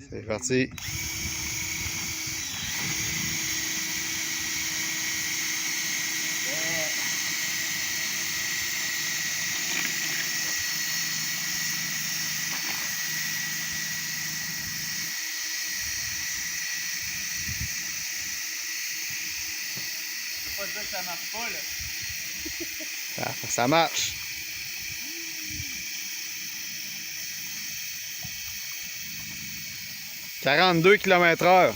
C'est parti. Je peux pas dire que ça marche pas, là. Ça marche. « 42 km/h.